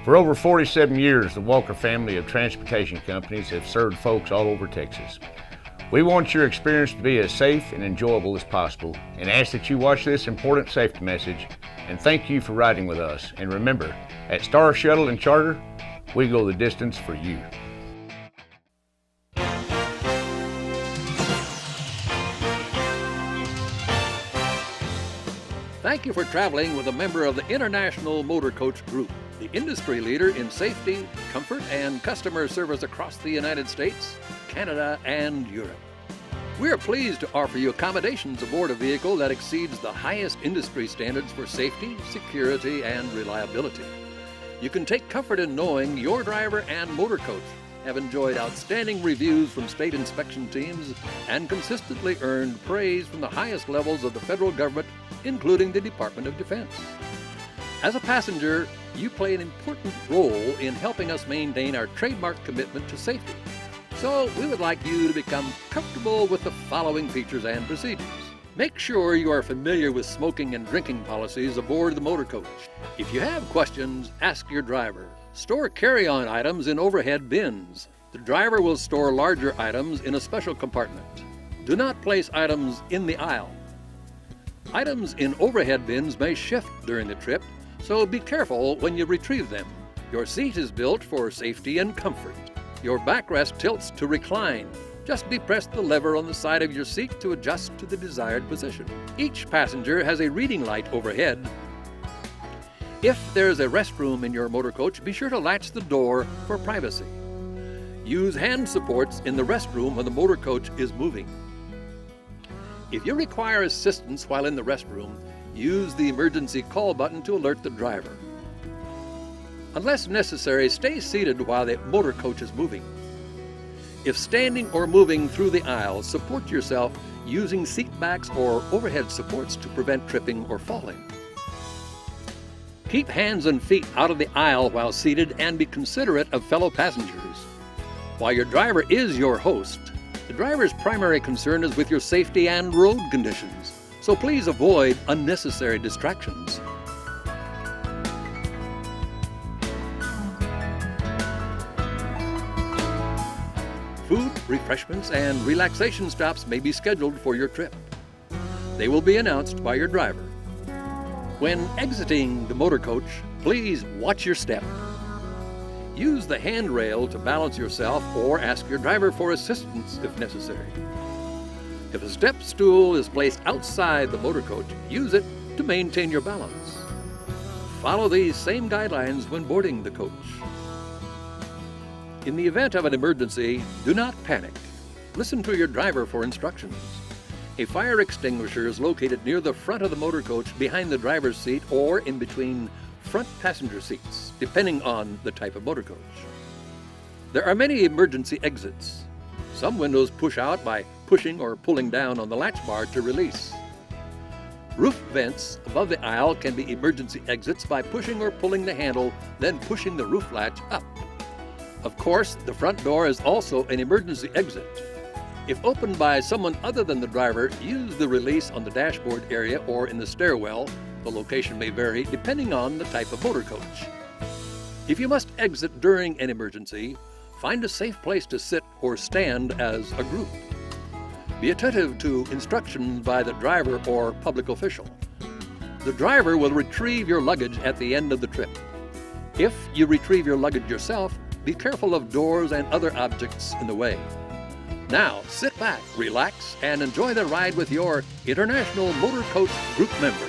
For over 47 years, the Walker family of transportation companies have served folks all over Texas. We want your experience to be as safe and enjoyable as possible and ask that you watch this important safety message, and thank you for riding with us. And remember, at Star Shuttle and Charter, we go the distance for you. Thank you for traveling with a member of the International Motor Coach Group, the industry leader in safety, comfort, and customer service across the United States, Canada, and Europe. We are pleased to offer you accommodations aboard a vehicle that exceeds the highest industry standards for safety, security, and reliability. You can take comfort in knowing your driver and motor coach have enjoyed outstanding reviews from state inspection teams and consistently earned praise from the highest levels of the federal government, including the Department of Defense. As a passenger, you play an important role in helping us maintain our trademark commitment to safety. So we would like you to become comfortable with the following features and procedures. Make sure you are familiar with smoking and drinking policies aboard the motor coach. If you have questions, ask your driver. Store carry-on items in overhead bins. The driver will store larger items in a special compartment. Do not place items in the aisle. Items in overhead bins may shift during the trip, so be careful when you retrieve them. Your seat is built for safety and comfort. Your backrest tilts to recline. Just depress the lever on the side of your seat to adjust to the desired position. Each passenger has a reading light overhead. If there's a restroom in your motor coach, be sure to latch the door for privacy. Use hand supports in the restroom when the motor coach is moving. If you require assistance while in the restroom, use the emergency call button to alert the driver. Unless necessary, stay seated while the motor coach is moving. If standing or moving through the aisle, support yourself using seat backs or overhead supports to prevent tripping or falling. Keep hands and feet out of the aisle while seated and be considerate of fellow passengers. While your driver is your host, the driver's primary concern is with your safety and road conditions, so please avoid unnecessary distractions. Food, refreshments, and relaxation stops may be scheduled for your trip. They will be announced by your driver. When exiting the motor coach, please watch your step. Use the handrail to balance yourself or ask your driver for assistance if necessary. If a step stool is placed outside the motor coach, use it to maintain your balance. Follow these same guidelines when boarding the coach. In the event of an emergency, do not panic. Listen to your driver for instructions. A fire extinguisher is located near the front of the motor coach behind the driver's seat or in between front passenger seats, depending on the type of motor coach. There are many emergency exits. Some windows push out by pushing or pulling down on the latch bar to release. Roof vents above the aisle can be emergency exits by pushing or pulling the handle, then pushing the roof latch up. Of course, the front door is also an emergency exit. If opened by someone other than the driver, use the release on the dashboard area or in the stairwell. The location may vary depending on the type of motor coach. If you must exit during an emergency, find a safe place to sit or stand as a group. Be attentive to instructions by the driver or public official. The driver will retrieve your luggage at the end of the trip. If you retrieve your luggage yourself, be careful of doors and other objects in the way. Now, sit back, relax, and enjoy the ride with your International Motor Coach Group member.